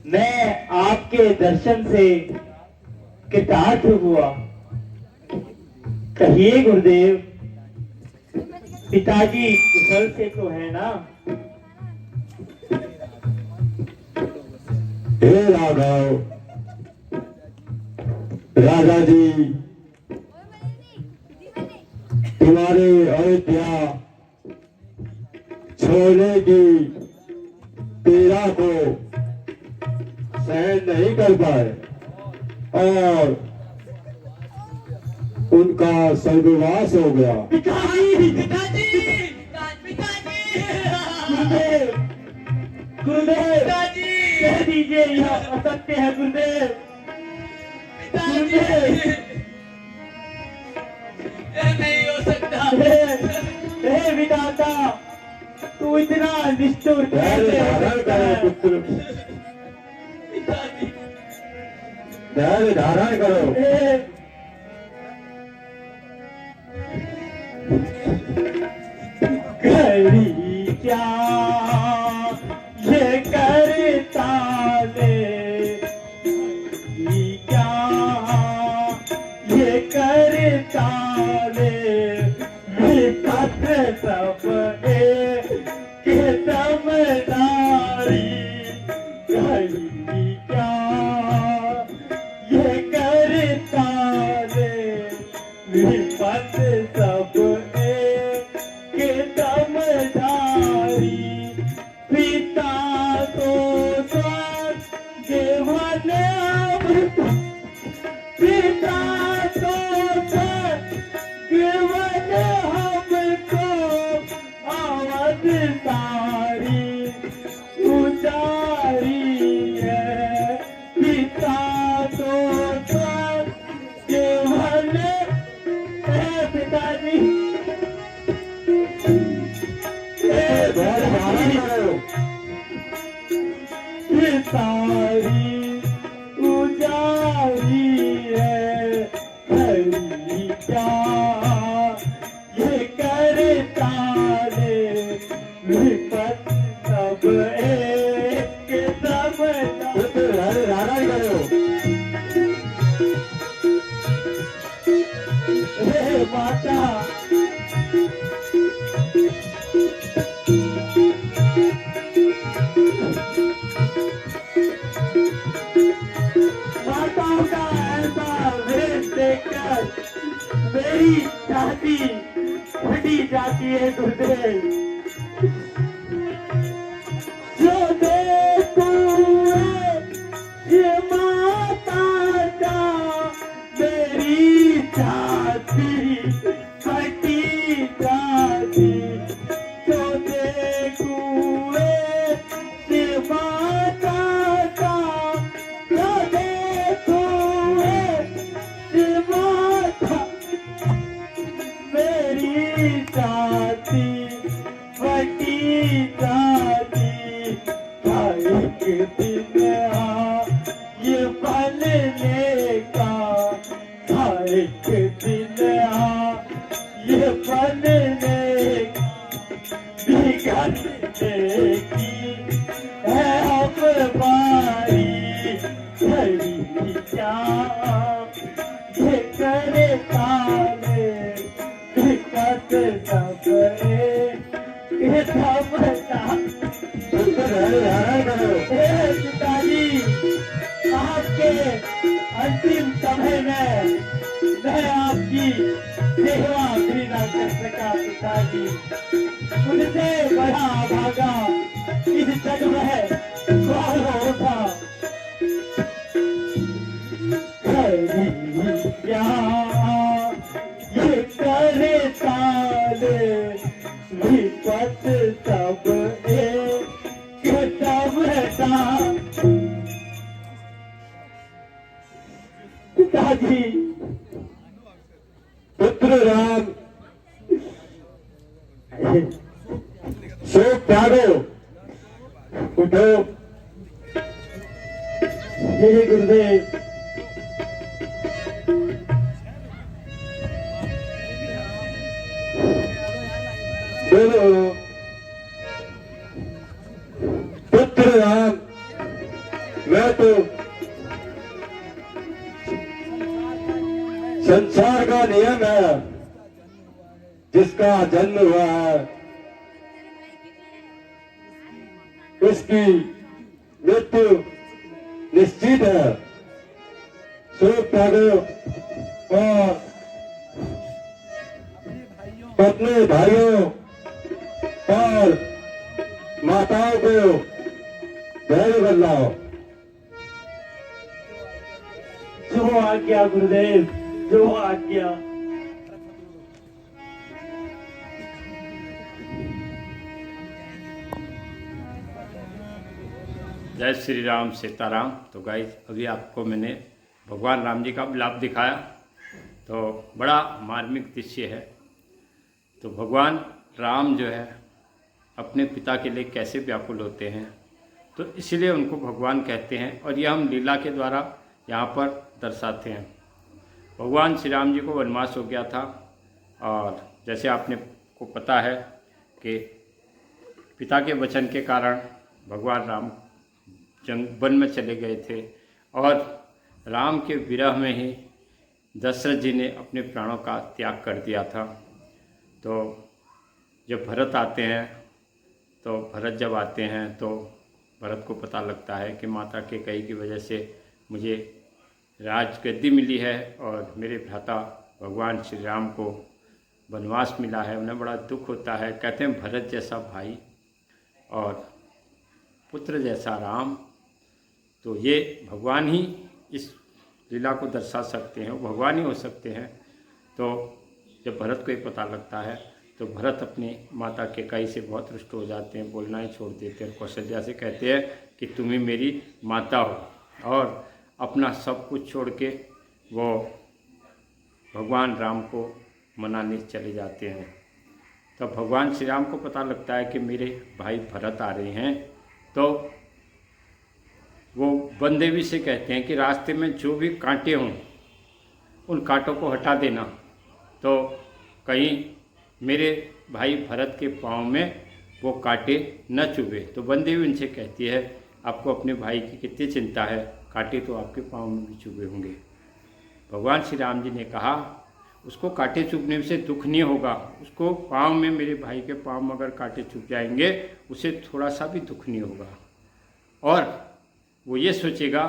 मैं आपके दर्शन से कृतार्थ हुआ। कहिए गुरुदेव, पिताजी कुशल से तो है ना? हे राघव, राजा जी तुम्हारे अयोध्या छोड़ने की पीड़ा को सहन नहीं कर पाए और उनका स्वर्गवास हो गया। पिताजी, पिताजी, पिताजी, गुरुदेव, गुरुदेव, पिताजी, कह दीजिए यह असत्य है गुरुदेव। पिताजी, नहीं हो सकता। हे विधाता, तू इतना निष्ठुर कैसे धारण करो पुत्र, धैर्य धारण करो। करी क्या ये करता ले, क्या ये करता ले, विपत सब के समदारी। करी क्या ये करता ले, विपत सब के दमधारी। पिता तो स्वर्गवन अवतार, पिता तो स्वर्गवन हमको अवतारी उतारी है। पिता तो स्वर्गवन है। पिताजी सारी उजारी है। हरी क्या ये करता ले, विपत सब एक धारण करो। हे माता, माताओं का ऐसा वेश देखकर मेरी छाती फटी जाती है गुरुदेव। जो देखूं ये माता का, मेरी छाती फटी जाती। जो देखूं ये माता का, जो देखूं ये माता, मेरी छाती फटी जाती। एक दिन ये बनने का, एक दिन ये बनने बिगड़ने की है हम बारी। खड़ी क्या ये करे ताले, दिक्कत सब ये समझता। पिताजी, आपके अंतिम समय में मैं आपकी सेवा भी न कर सका। पिताजी, मुझसे बड़ा भागा इस जग में कौन होता। क्या ये करे ताले, विपत सब पिताजी, पुत्र राम शोक त्यागो, उठो। हे गुरुदेव, बोलो। पुत्र राम मैं तो संसार का नियम है, जिसका जन्म हुआ है उसकी मृत्यु निश्चित है। सो त्यागो और अपने भाइयों और माताओं को धैर्य बदलाओ। जो आज्ञा गुरुदेव, जो आज्ञा। जय श्री राम, सीताराम। तो गाइस, अभी आपको मैंने भगवान राम जी का विलाप दिखाया, तो बड़ा मार्मिक दृश्य है। तो भगवान राम जो है अपने पिता के लिए कैसे व्याकुल होते हैं, तो इसलिए उनको भगवान कहते हैं, और यह हम लीला के द्वारा यहाँ पर दर्शाते हैं। भगवान श्री राम जी को वनवास हो गया था, और जैसे आपने को पता है कि पिता के वचन के कारण भगवान राम वन में चले गए थे, और राम के विरह में ही दशरथ जी ने अपने प्राणों का त्याग कर दिया था। तो जब भरत आते हैं, तो भरत जब आते हैं तो भरत को पता लगता है कि माता कैकेयी की वजह से मुझे राजगद्दी मिली है और मेरे भ्राता भगवान श्री राम को वनवास मिला है। उन्हें बड़ा दुख होता है। कहते हैं भरत जैसा भाई और पुत्र जैसा राम, तो ये भगवान ही इस लीला को दर्शा सकते हैं, वो भगवान ही हो सकते हैं। तो जब भरत को ये पता लगता है तो भरत अपनी माता कैकेयी से बहुत रुष्ट हो जाते हैं, बोलना ही छोड़ देते हैं। कौशल्या से कहते हैं कि तुम ही मेरी माता हो, और अपना सब कुछ छोड़ के वो भगवान राम को मनाने चले जाते हैं। तो भगवान श्री राम को पता लगता है कि मेरे भाई भरत आ रहे हैं, तो वो वन देवी से कहते हैं कि रास्ते में जो भी कांटे हों उन कांटों को हटा देना, तो कहीं मेरे भाई भरत के पाँव में वो कांटे न चुभे। तो वन देवी उनसे कहती है आपको अपने भाई की कितनी चिंता है, कांटे तो आपके पाँव में भी चुभे होंगे। भगवान श्री राम जी ने कहा उसको कांटे चुभने से दुख नहीं होगा, उसको पाँव में, मेरे भाई के पाँव में अगर कांटे चुभ जाएंगे उसे थोड़ा सा भी दुख नहीं होगा, और वो ये सोचेगा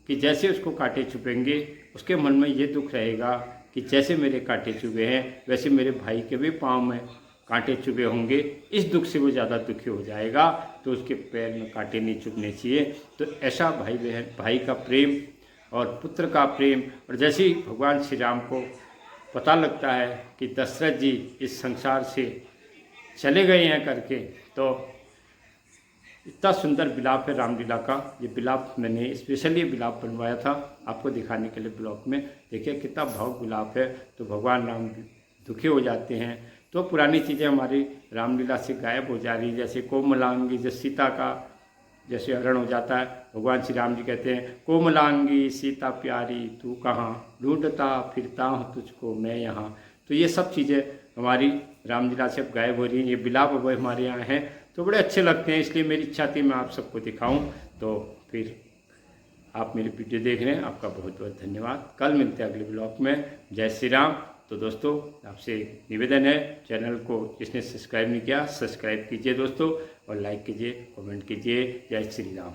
कि जैसे उसको कांटे चुभेंगे उसके मन में ये दुख रहेगा कि जैसे मेरे कांटे चुभे हैं वैसे मेरे भाई के भी पाँव में कांटे चुभे होंगे। इस दुख से वो ज़्यादा दुखी हो जाएगा, तो उसके पैर में कांटे नहीं चुभने चाहिए। तो ऐसा भाई बहन, भाई का प्रेम और पुत्र का प्रेम। और जैसे ही भगवान श्री राम को पता लगता है कि दशरथ जी इस संसार से चले गए हैं करके, तो इतना सुंदर विलाप है रामलीला का। ये विलाप मैंने स्पेशली विलाप बनवाया था आपको दिखाने के लिए ब्लॉग में। देखिए कितना भावुक विलाप है। तो भगवान राम दुखी हो जाते हैं, तो पुरानी चीज़ें हमारी रामलीला से गायब हो जा रही है। जैसे कोमलांगी, जैसे सीता का जैसे हरण हो जाता है, भगवान श्री राम जी कहते हैं कोमलांगी सीता प्यारी तू कहाँ, ढूंढता फिरता हूँ तुझको मैं यहाँ। तो ये सब चीज़ें हमारी रामलीला से अब गायब हो रही हैं। ये विलाप अब हमारे यहाँ हैं, तो बड़े अच्छे लगते हैं, इसलिए मेरी इच्छा थी मैं आप सबको दिखाऊं। तो फिर आप मेरी वीडियो देख रहे हैं, आपका बहुत बहुत धन्यवाद। कल मिलते हैं अगले ब्लॉग में। जय श्री राम। तो दोस्तों आपसे निवेदन है, चैनल को जिसने सब्सक्राइब नहीं किया सब्सक्राइब कीजिए दोस्तों, और लाइक कीजिए, कमेंट कीजिए। जय श्री राम।